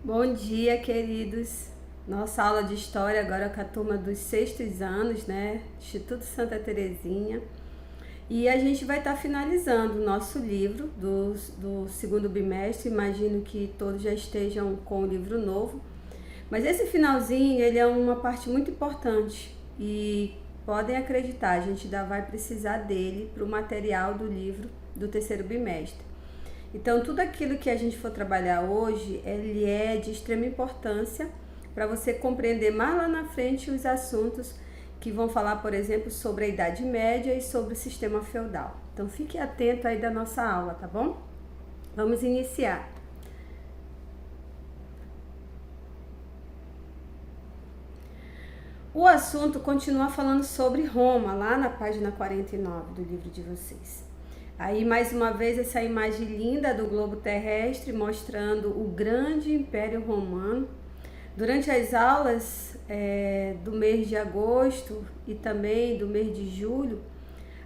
Bom dia, queridos. Nossa aula de história agora com a turma dos sextos anos, né? Instituto Santa Terezinha. E a gente vai estar finalizando o nosso livro do segundo bimestre. Imagino que todos já estejam com o livro novo. Mas esse finalzinho, ele é uma parte muito importante. E podem acreditar, a gente ainda vai precisar dele para o material do livro do terceiro bimestre. Então, tudo aquilo que a gente for trabalhar hoje, ele é de extrema importância para você compreender mais lá na frente os assuntos que vão falar, por exemplo, sobre a Idade Média e sobre o sistema feudal. Então, fique atento aí da nossa aula, tá bom? Vamos iniciar. O assunto continua falando sobre Roma, lá na página 49 do livro de vocês. Aí, mais uma vez, essa imagem linda do globo terrestre mostrando o grande Império Romano. Durante as aulas do mês de agosto e também do mês de julho,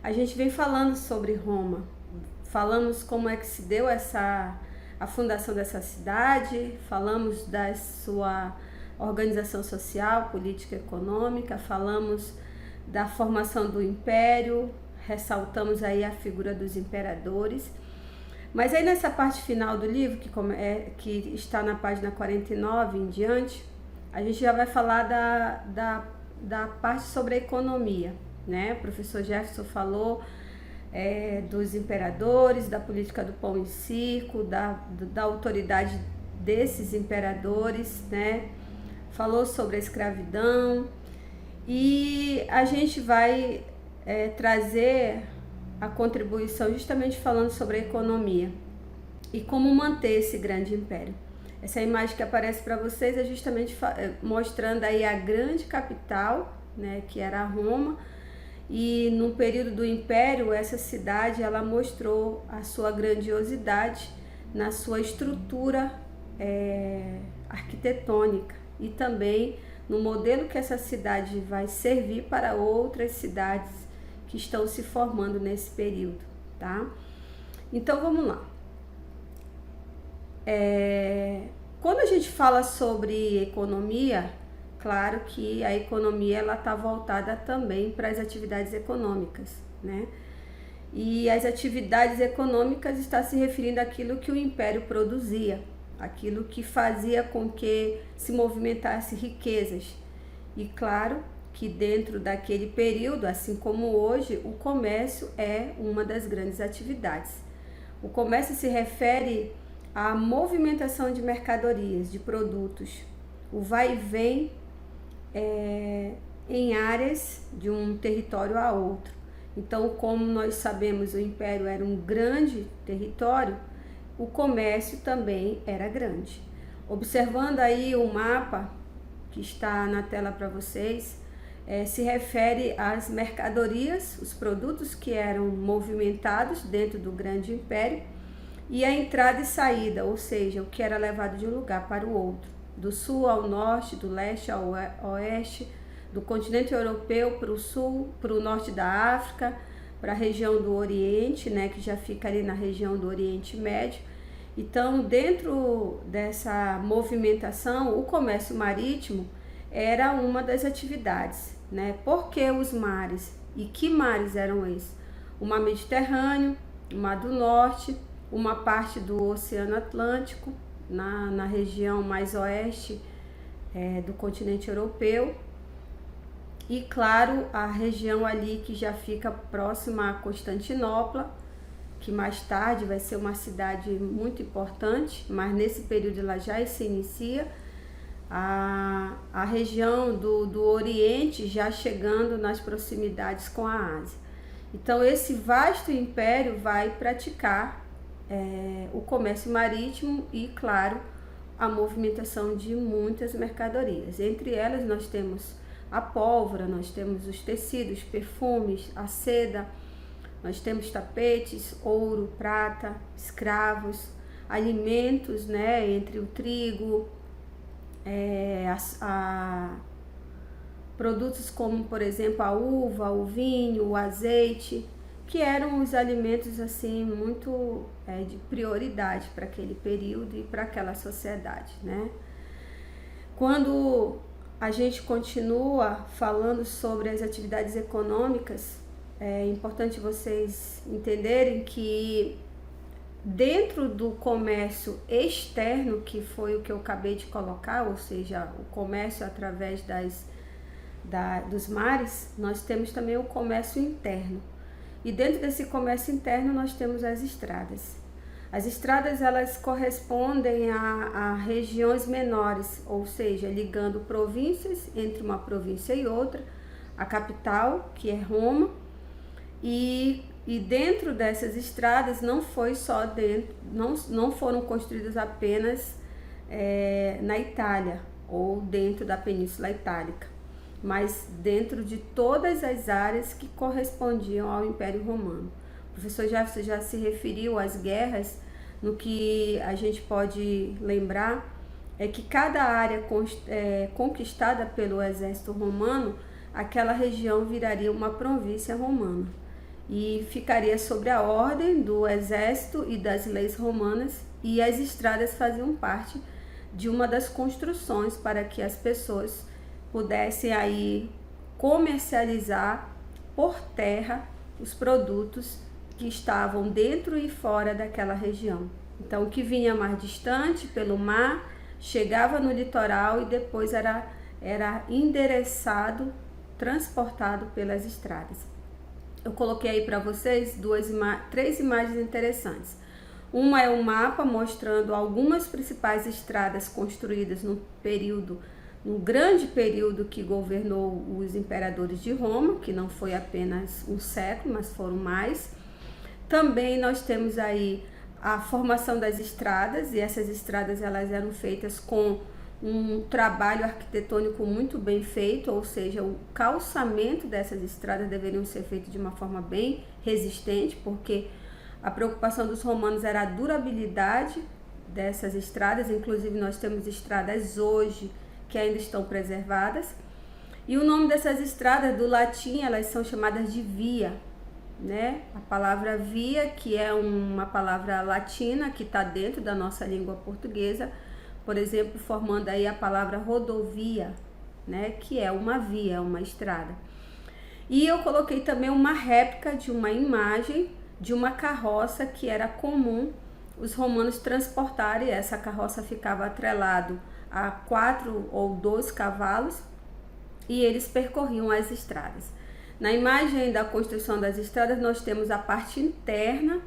a gente vem falando sobre Roma. Falamos como é que se deu a fundação dessa cidade, falamos da sua organização social, política e econômica, falamos da formação do império, ressaltamos aí a figura dos imperadores. Mas aí nessa parte final do livro, que está na página 49 em diante, a gente já vai falar da parte sobre a economia, né? O professor Jefferson falou dos imperadores, da política do pão e circo, da autoridade desses imperadores, né? Falou sobre a escravidão e a gente vai trazer a contribuição justamente falando sobre a economia e como manter esse grande império. Essa imagem que aparece para vocês é justamente mostrando aí a grande capital, né, que era Roma, e no período do império essa cidade ela mostrou a sua grandiosidade na sua estrutura arquitetônica e também no modelo que essa cidade vai servir para outras cidades que estão se formando nesse período, tá? Então vamos lá. Quando a gente fala sobre economia, claro que a economia ela está voltada também para as atividades econômicas, né? E as atividades econômicas está se referindo àquilo que o império produzia, aquilo que fazia com que se movimentasse riquezas. E claro que dentro daquele período, assim como hoje, o comércio é uma das grandes atividades. O comércio se refere à movimentação de mercadorias, de produtos, o vai e vem em áreas de um território a outro. Então, como nós sabemos, o império era um grande território, o comércio também era grande. Observando aí o mapa que está na tela para vocês, se refere às mercadorias, os produtos que eram movimentados dentro do grande império e a entrada e saída, ou seja, o que era levado de um lugar para o outro, do sul ao norte, do leste ao oeste, do continente europeu para o sul, para o norte da África, para a região do Oriente, né, que já fica ali na região do Oriente Médio. Então, dentro dessa movimentação, o comércio marítimo era uma das atividades, né? Por que os mares? E que mares eram esses? O mar Mediterrâneo, o mar do Norte, uma parte do Oceano Atlântico, na região mais oeste do continente europeu, e claro, a região ali que já fica próxima a Constantinopla, que mais tarde vai ser uma cidade muito importante, mas nesse período ela já se inicia, a região do Oriente já chegando nas proximidades com a Ásia. Então esse vasto império vai praticar o comércio marítimo e, claro, a movimentação de muitas mercadorias. Entre elas nós temos a pólvora, nós temos os tecidos, perfumes, a seda, nós temos tapetes, ouro, prata, escravos, alimentos, né, entre o trigo, produtos como, por exemplo, a uva, o vinho, o azeite, que eram os alimentos assim muito de prioridade para aquele período e para aquela sociedade, né? Quando a gente continua falando sobre as atividades econômicas, é importante vocês entenderem que dentro do comércio externo, que foi o que eu acabei de colocar, ou seja, o comércio através dos mares, nós temos também o comércio interno. E dentro desse comércio interno nós temos as estradas. As estradas, elas correspondem a regiões menores, ou seja, ligando províncias, entre uma província e outra, a capital, que é Roma, e dentro dessas estradas não foi só não foram construídas apenas na Itália ou dentro da Península Itálica, mas dentro de todas as áreas que correspondiam ao Império Romano. O professor já se referiu às guerras. No que a gente pode lembrar é que cada área conquistada pelo exército romano, aquela região viraria uma província romana e ficaria sob a ordem do exército e das leis romanas, e as estradas faziam parte de uma das construções para que as pessoas pudessem aí comercializar por terra os produtos que estavam dentro e fora daquela região. Então, o que vinha mais distante pelo mar chegava no litoral e depois era endereçado, transportado pelas estradas. Eu coloquei aí para vocês três imagens interessantes. Uma é um mapa mostrando algumas principais estradas construídas no grande período que governou os imperadores de Roma, que não foi apenas um século, mas foram mais. Também nós temos aí a formação das estradas, e essas estradas elas eram feitas com um trabalho arquitetônico muito bem feito, ou seja, o calçamento dessas estradas deveriam ser feito de uma forma bem resistente, porque a preocupação dos romanos era a durabilidade dessas estradas. Inclusive nós temos estradas hoje que ainda estão preservadas, e o nome dessas estradas do latim, elas são chamadas de via, né? A palavra via, que é uma palavra latina que está dentro da nossa língua portuguesa, por exemplo, formando aí a palavra rodovia, né? Que é uma via, uma estrada. E eu coloquei também uma réplica de uma imagem de uma carroça que era comum os romanos transportarem. Essa carroça ficava atrelado a 4 ou 2 cavalos e eles percorriam as estradas. Na imagem da construção das estradas, nós temos a parte interna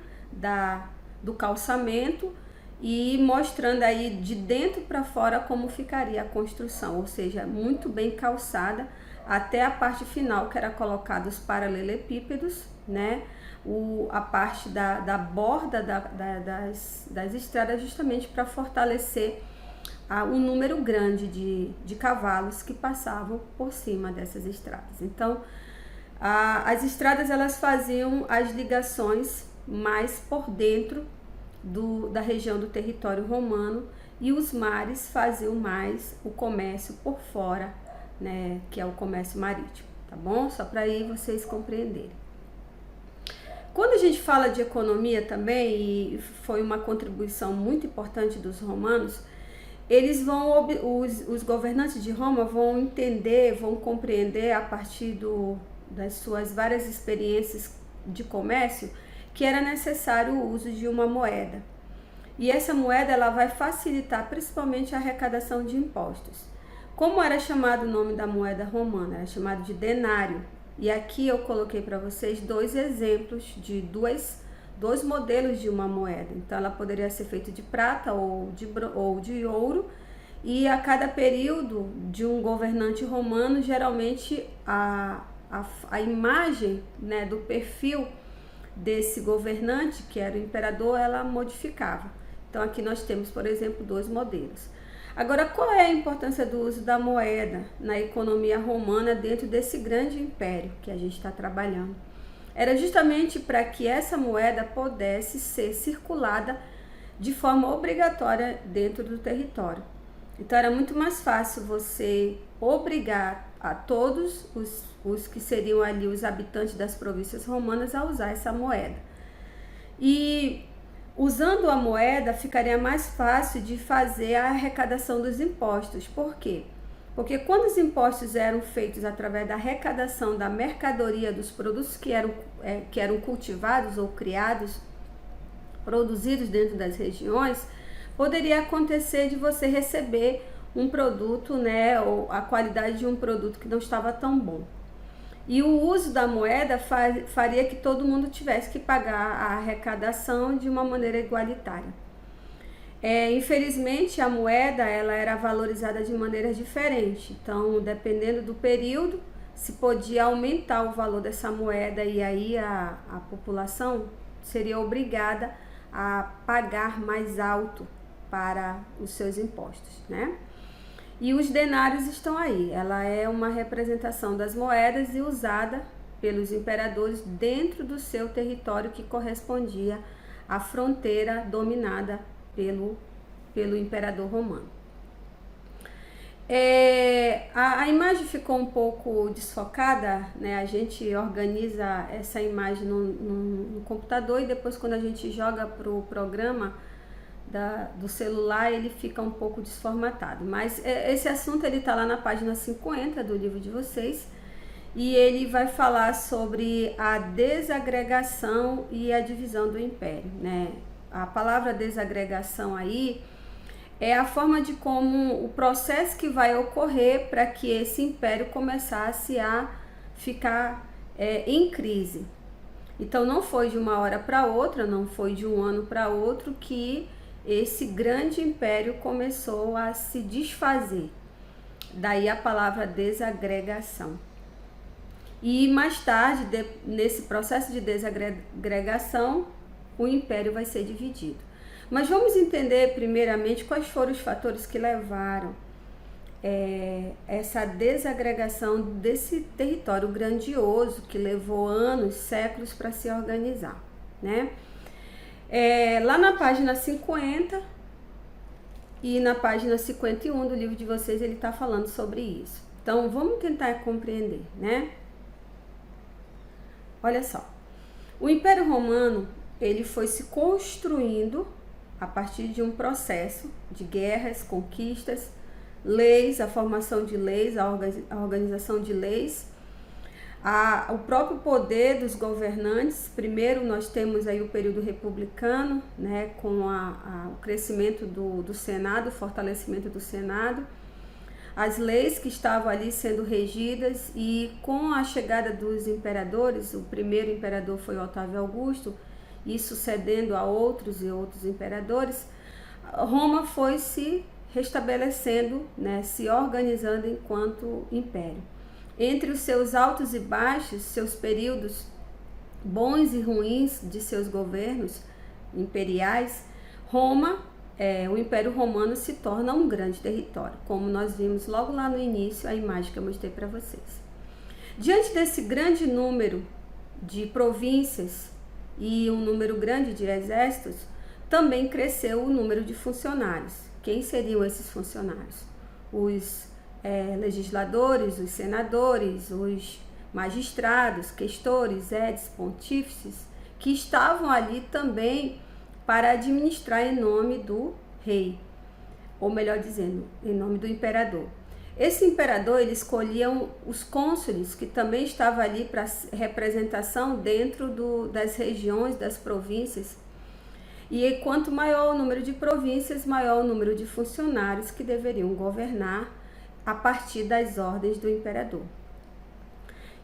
do calçamento e mostrando aí de dentro para fora como ficaria a construção, ou seja, muito bem calçada até a parte final, que era colocado os paralelepípedos, né? A parte da borda das estradas, justamente para fortalecer um número grande de cavalos que passavam por cima dessas estradas. Então, as estradas elas faziam as ligações mais por dentro da região do território romano, e os mares faziam mais o comércio por fora, né, que é o comércio marítimo, tá bom? Só para aí vocês compreenderem. Quando a gente fala de economia também, e foi uma contribuição muito importante dos romanos, os governantes de Roma vão entender, vão compreender a partir das suas várias experiências de comércio, que era necessário o uso de uma moeda. E essa moeda ela vai facilitar principalmente a arrecadação de impostos. Como era chamado o nome da moeda romana? Era chamado de denário. E aqui eu coloquei para vocês 2 exemplos de dois modelos de uma moeda. Então ela poderia ser feita de prata ou de ouro, e a cada período de um governante romano, geralmente a imagem, né, do perfil desse governante, que era o imperador, ela modificava. Então aqui nós temos, por exemplo, 2 modelos. Agora, qual é a importância do uso da moeda na economia romana dentro desse grande império que a gente está trabalhando? Era justamente para que essa moeda pudesse ser circulada de forma obrigatória dentro do território. Então era muito mais fácil você obrigar a todos os que seriam ali os habitantes das províncias romanas a usar essa moeda. E Usando a moeda, ficaria mais fácil de fazer a arrecadação dos impostos. Por quê? Porque quando os impostos eram feitos através da arrecadação da mercadoria dos produtos que eram cultivados ou criados, produzidos dentro das regiões, poderia acontecer de você receber um produto, né, ou a qualidade de um produto que não estava tão bom. E o uso da moeda faria que todo mundo tivesse que pagar a arrecadação de uma maneira igualitária. Infelizmente, a moeda ela era valorizada de maneira diferente. Então, dependendo do período, se podia aumentar o valor dessa moeda e aí a população seria obrigada a pagar mais alto para os seus impostos, né? E os denários estão aí. Ela é uma representação das moedas e usada pelos imperadores dentro do seu território que correspondia à fronteira dominada pelo imperador romano. A imagem ficou um pouco desfocada, né? A gente organiza essa imagem no computador e depois quando a gente joga para o programa do celular ele fica um pouco desformatado. Mas esse assunto ele está lá na página 50 do livro de vocês e ele vai falar sobre a desagregação e a divisão do império, né? A palavra desagregação aí é a forma de como o processo que vai ocorrer para que esse império começasse a ficar em crise. Então não foi de uma hora para outra, não foi de um ano para outro que esse grande império começou a se desfazer. Daí a palavra desagregação. E mais tarde, nesse processo de desagregação, o império vai ser dividido. Mas vamos entender primeiramente quais foram os fatores que levaram essa desagregação desse território grandioso que levou anos, séculos para se organizar, né? Lá na página 50 e na página 51 do livro de vocês ele está falando sobre isso. Então vamos tentar compreender, né? Olha só, o Império Romano ele foi se construindo a partir de um processo de guerras, conquistas, leis, a formação de leis, a organização de leis, o próprio poder dos governantes. Primeiro nós temos aí o período republicano, né, com o crescimento do Senado, o fortalecimento do Senado, as leis que estavam ali sendo regidas e com a chegada dos imperadores, o primeiro imperador foi Otávio Augusto, e sucedendo a outros e outros imperadores, Roma foi se restabelecendo, né, se organizando enquanto império. Entre os seus altos e baixos, seus períodos bons e ruins de seus governos imperiais, o Império Romano se torna um grande território, como nós vimos logo lá no início, a imagem que eu mostrei para vocês. Diante desse grande número de províncias e um número grande de exércitos, também cresceu o número de funcionários. Quem seriam esses funcionários? Os legisladores, os senadores, os magistrados, questores, edes, pontífices, que estavam ali também para administrar em nome do rei, ou melhor dizendo, em nome do imperador. Esse imperador, ele escolhia os cônsules, que também estavam ali para representação dentro das regiões, das províncias. E quanto maior o número de províncias, maior o número de funcionários que deveriam governar a partir das ordens do imperador.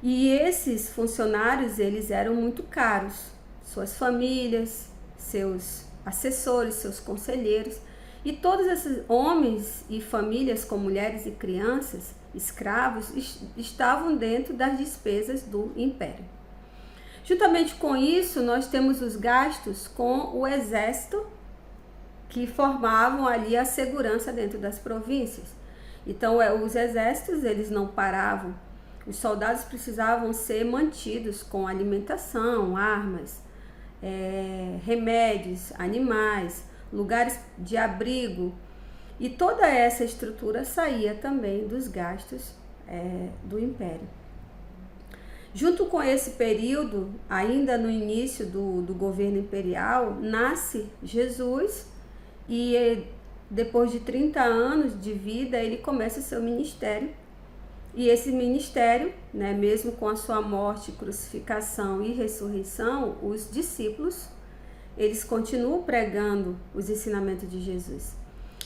E esses funcionários, eles eram muito caros. Suas famílias, seus assessores, seus conselheiros, e todos esses homens e famílias com mulheres e crianças, escravos, estavam dentro das despesas do império. Juntamente com isso, nós temos os gastos com o exército, que formavam ali a segurança dentro das províncias. Então, os exércitos, eles não paravam. Os soldados precisavam ser mantidos com alimentação, armas, remédios, animais, lugares de abrigo, e toda essa estrutura saía também dos gastos do império. Junto com esse período, ainda no início do governo imperial, nasce Jesus e depois de 30 anos de vida, ele começa o seu ministério. E esse ministério, né, mesmo com a sua morte, crucificação e ressurreição, os discípulos, eles continuam pregando os ensinamentos de Jesus.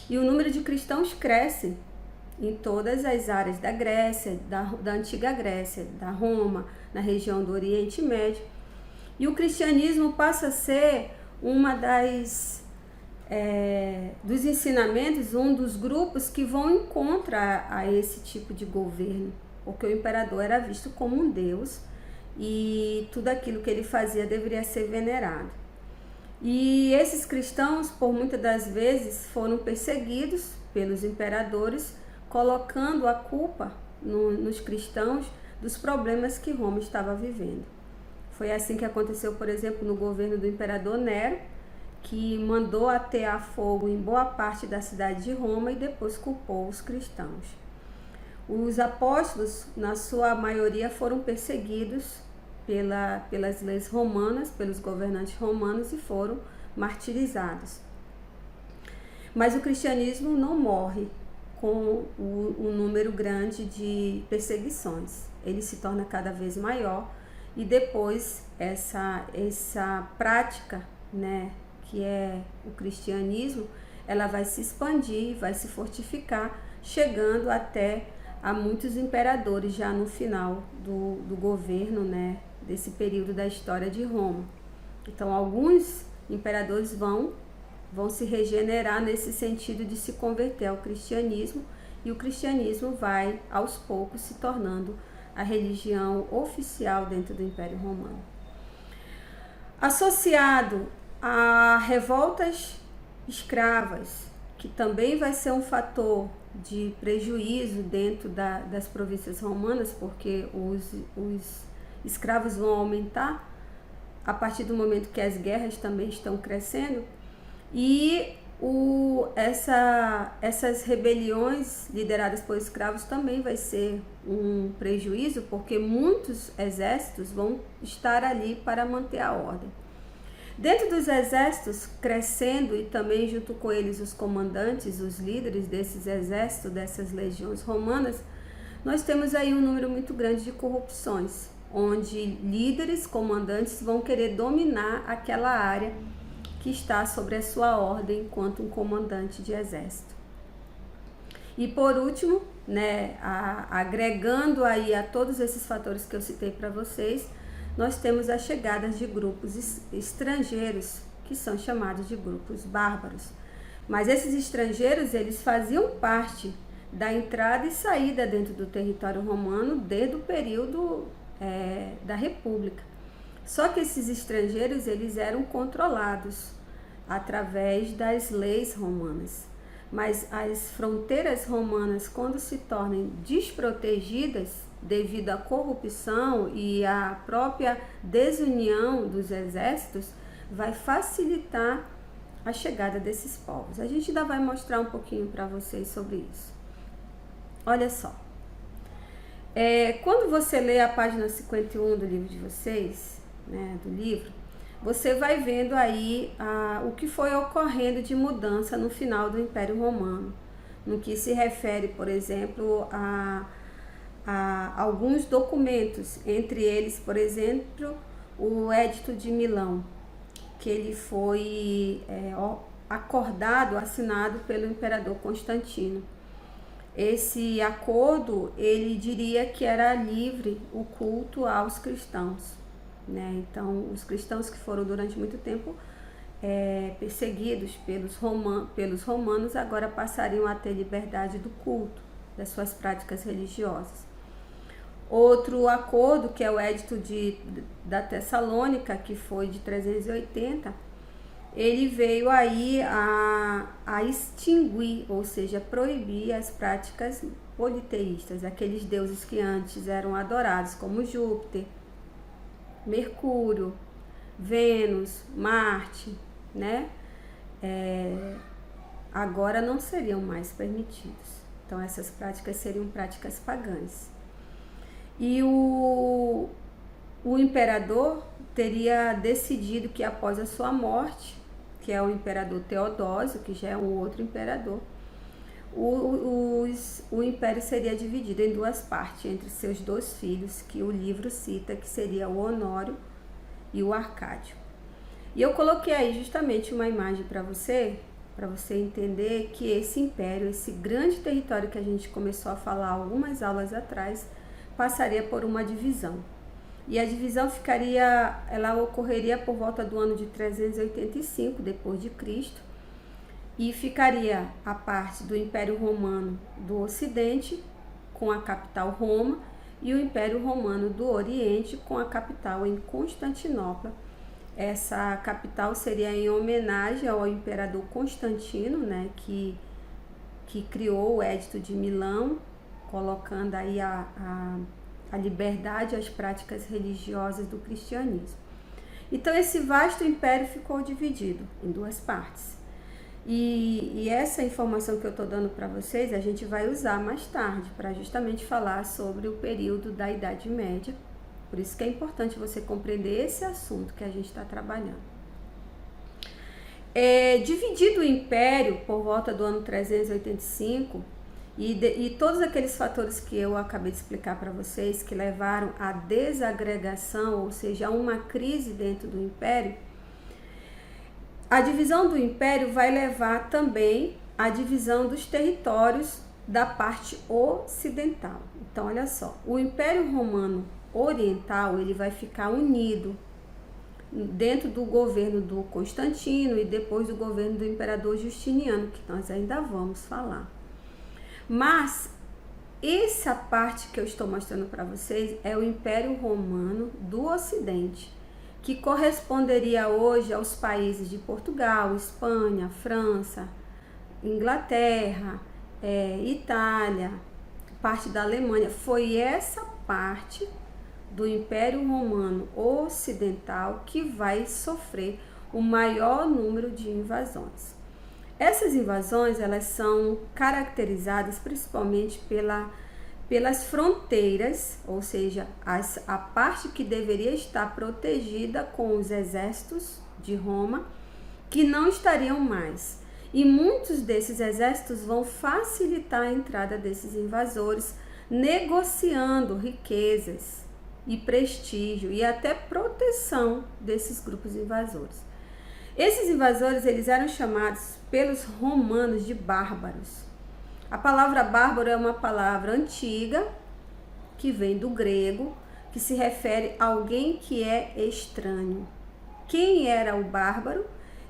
E o número de cristãos cresce em todas as áreas da Grécia, da antiga Grécia, da Roma, na região do Oriente Médio. E o cristianismo passa a ser uma dos ensinamentos, um dos grupos que vão em contra a esse tipo de governo, porque o imperador era visto como um deus e tudo aquilo que ele fazia deveria ser venerado. E esses cristãos, por muitas das vezes, foram perseguidos pelos imperadores, colocando a culpa nos cristãos dos problemas que Roma estava vivendo. Foi assim que aconteceu, por exemplo, no governo do imperador Nero, que mandou atear fogo em boa parte da cidade de Roma e depois culpou os cristãos. Os apóstolos, na sua maioria, foram perseguidos pelas leis romanas, pelos governantes romanos e foram martirizados. Mas o cristianismo não morre com o número grande de perseguições. Ele se torna cada vez maior e depois essa prática, né, que é o cristianismo, ela vai se expandir, vai se fortificar, chegando até a muitos imperadores já no final do governo, né, desse período da história de Roma. Então, alguns imperadores vão se regenerar nesse sentido de se converter ao cristianismo, e o cristianismo vai, aos poucos, se tornando a religião oficial dentro do Império Romano. Associado a revoltas escravas, que também vai ser um fator de prejuízo dentro das províncias romanas, porque os escravos vão aumentar a partir do momento que as guerras também estão crescendo, e essas rebeliões lideradas por escravos também vai ser um prejuízo, porque muitos exércitos vão estar ali para manter a ordem. Dentro dos exércitos crescendo, e também junto com eles os comandantes, os líderes desses exércitos, dessas legiões romanas, nós temos aí um número muito grande de corrupções, onde líderes, comandantes vão querer dominar aquela área que está sobre a sua ordem enquanto um comandante de exército. E por último, né, agregando aí a todos esses fatores que eu citei para vocês, nós temos a chegada de grupos estrangeiros, que são chamados de grupos bárbaros. Mas esses estrangeiros, eles faziam parte da entrada e saída dentro do território romano desde o período da República. Só que esses estrangeiros, eles eram controlados através das leis romanas. Mas as fronteiras romanas, quando se tornam desprotegidas devido à corrupção e à própria desunião dos exércitos, vai facilitar a chegada desses povos. A gente ainda vai mostrar um pouquinho para vocês sobre isso. Olha só. Quando você lê a página 51 do livro de vocês, né, do livro, você vai vendo aí o que foi ocorrendo de mudança no final do Império Romano, no que se refere, por exemplo, a alguns documentos, entre eles, por exemplo, o Edito de Milão, que ele foi acordado, assinado pelo imperador Constantino. Esse acordo, ele diria que era livre o culto aos cristãos, né? Então, os cristãos que foram durante muito tempo perseguidos pelos romanos, agora passariam a ter liberdade do culto, das suas práticas religiosas. Outro acordo, que é o Edito da Tessalônica, que foi de 380, ele veio aí a extinguir, ou seja, proibir as práticas politeístas, aqueles deuses que antes eram adorados, como Júpiter, Mercúrio, Vênus, Marte, né? Agora não seriam mais permitidos. Então essas práticas seriam práticas pagãs. E o imperador teria decidido que após a sua morte, que é o imperador Teodósio, que já é um outro imperador, o império seria dividido em duas partes entre seus dois filhos, que o livro cita, que seria o Honório e o Arcádio. E eu coloquei aí justamente uma imagem para você entender que esse império, esse grande território que a gente começou a falar algumas aulas atrás, passaria por uma divisão. E a divisão ela ocorreria por volta do ano de 385 depois de Cristo, e ficaria a parte do Império Romano do Ocidente, com a capital Roma, e o Império Romano do Oriente, com a capital em Constantinopla. Essa capital seria em homenagem ao imperador Constantino, né, que criou o Edito de Milão, colocando aí a liberdade às práticas religiosas do cristianismo. Então esse vasto império ficou dividido em duas partes. E essa informação que eu estou dando para vocês, a gente vai usar mais tarde para justamente falar sobre o período da Idade Média. Por isso que é importante você compreender esse assunto que a gente está trabalhando. Dividido o império por volta do ano 385, e todos aqueles fatores que eu acabei de explicar para vocês, que levaram à desagregação, ou seja, a uma crise dentro do império, a divisão do império vai levar também à divisão dos territórios da parte ocidental. Então, olha só, o Império Romano Oriental, ele vai ficar unido dentro do governo do Constantino e depois do governo do imperador Justiniano, que nós ainda vamos falar. Mas essa parte que eu estou mostrando para vocês é o Império Romano do Ocidente, que corresponderia hoje aos países de Portugal, Espanha, França, Inglaterra, Itália, parte da Alemanha. Foi essa parte do Império Romano Ocidental que vai sofrer o maior número de invasões. Essas invasões, elas são caracterizadas principalmente pelas fronteiras, ou seja, a parte que deveria estar protegida com os exércitos de Roma, que não estariam mais. E muitos desses exércitos vão facilitar a entrada desses invasores, negociando riquezas e prestígio e até proteção desses grupos invasores. Esses invasores, eles eram chamados pelos romanos de bárbaros. A palavra bárbaro é uma palavra antiga, que vem do grego, que se refere a alguém que é estranho. Quem era o bárbaro?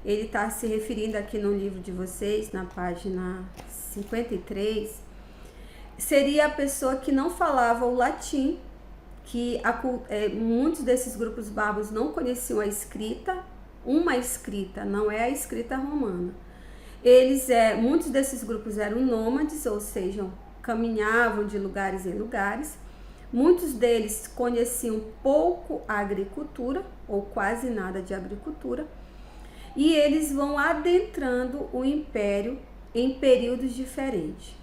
Ele está se referindo aqui no livro de vocês, na página 53, seria a pessoa que não falava o latim, que muitos desses grupos bárbaros não conheciam a escrita, uma escrita, não é a escrita romana. Muitos desses grupos eram nômades, ou seja, caminhavam de lugares em lugares. Muitos deles conheciam pouco a agricultura, ou quase nada de agricultura, e eles vão adentrando o império em períodos diferentes.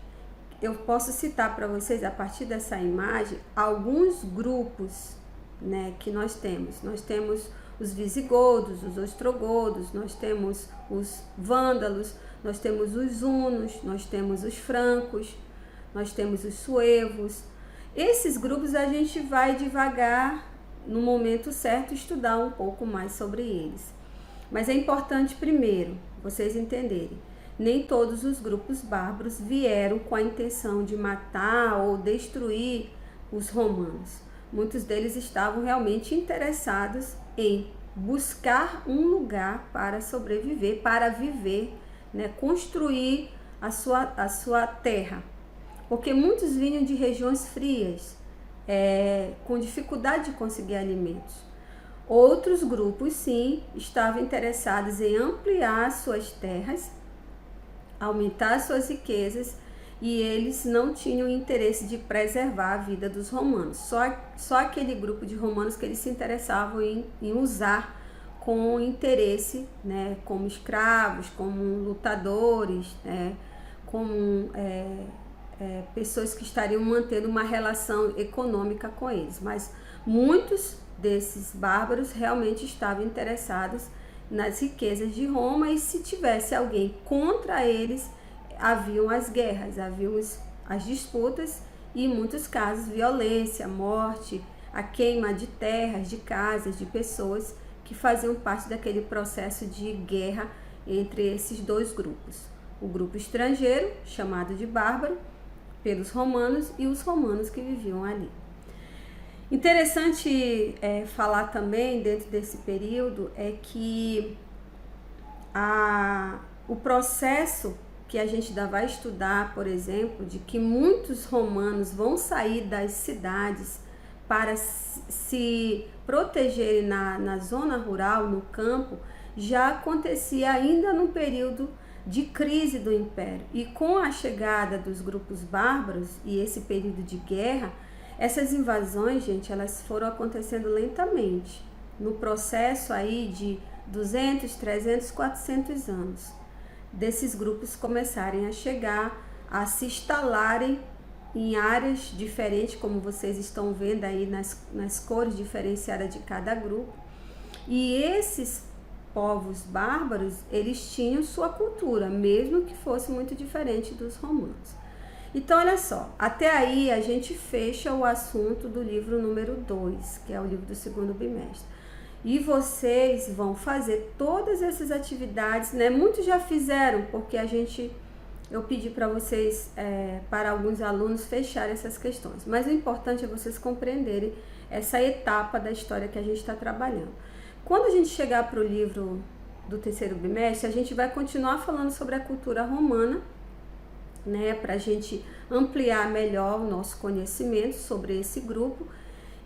Eu posso citar para vocês, a partir dessa imagem, alguns grupos, né, que nós temos. Nós temos os visigodos, os ostrogodos, nós temos os vândalos, nós temos os hunos, nós temos os francos, nós temos os suevos. Esses grupos a gente vai devagar, no momento certo, estudar um pouco mais sobre eles. Mas é importante primeiro vocês entenderem, nem todos os grupos bárbaros vieram com a intenção de matar ou destruir os romanos. Muitos deles estavam realmente interessados em buscar um lugar para sobreviver, para viver, né, construir a sua terra. Porque muitos vinham de regiões frias, com dificuldade de conseguir alimentos. Outros grupos, sim, estavam interessados em ampliar suas terras, aumentar suas riquezas, e eles não tinham interesse de preservar a vida dos romanos. Só aquele grupo de romanos que eles se interessavam em usar com interesse, né, como escravos, como lutadores, né, como pessoas que estariam mantendo uma relação econômica com eles, mas muitos desses bárbaros realmente estavam interessados nas riquezas de Roma, e se tivesse alguém contra eles, haviam as guerras, haviam as disputas e, em muitos casos, violência, morte, a queima de terras, de casas, de pessoas que faziam parte daquele processo de guerra entre esses dois grupos. O grupo estrangeiro, chamado de bárbaro, pelos romanos, e os romanos que viviam ali. Interessante falar também, dentro desse período, é que o processo que a gente ainda vai estudar, por exemplo, de que muitos romanos vão sair das cidades para se protegerem na zona rural, no campo, já acontecia ainda no período de crise do Império. E com a chegada dos grupos bárbaros e esse período de guerra, essas invasões, gente, elas foram acontecendo lentamente, no processo aí de 200, 300, 400 anos, desses grupos começarem a chegar, a se instalarem em áreas diferentes, como vocês estão vendo aí nas cores diferenciadas de cada grupo. E esses povos bárbaros, eles tinham sua cultura, mesmo que fosse muito diferente dos romanos. Então, olha só, até aí a gente fecha o assunto do livro número 2, que é o livro do segundo bimestre. E vocês vão fazer todas essas atividades, né? Muitos já fizeram, porque eu pedi para vocês, para alguns alunos, fecharem essas questões. Mas o importante é vocês compreenderem essa etapa da história que a gente está trabalhando. Quando a gente chegar para o livro do terceiro bimestre, a gente vai continuar falando sobre a cultura romana, né, para a gente ampliar melhor o nosso conhecimento sobre esse grupo.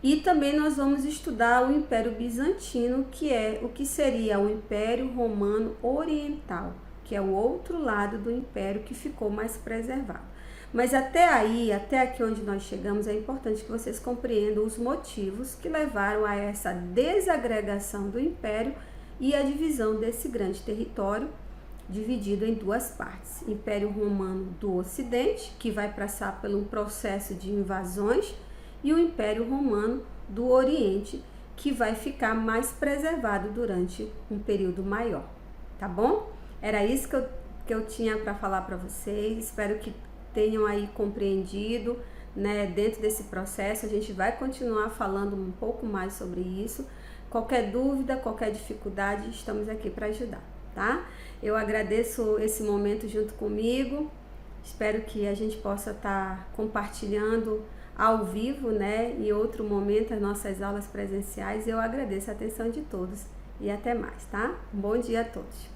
E também nós vamos estudar o Império Bizantino, que é o que seria o Império Romano Oriental, que é o outro lado do Império que ficou mais preservado. Mas até aí, até aqui onde nós chegamos, é importante que vocês compreendam os motivos que levaram a essa desagregação do Império e a divisão desse grande território, dividido em duas partes. Império Romano do Ocidente, que vai passar por um processo de invasões, e o Império Romano do Oriente, que vai ficar mais preservado durante um período maior, tá bom? Era isso que eu tinha para falar para vocês. Espero que tenham aí compreendido, né? Dentro desse processo a gente vai continuar falando um pouco mais sobre isso. Qualquer dúvida, qualquer dificuldade, estamos aqui para ajudar, tá? Eu agradeço esse momento junto comigo. Espero que a gente possa estar compartilhando ao vivo, né? Em outro momento, as nossas aulas presenciais. Eu agradeço a atenção de todos e até mais, tá? Um bom dia a todos.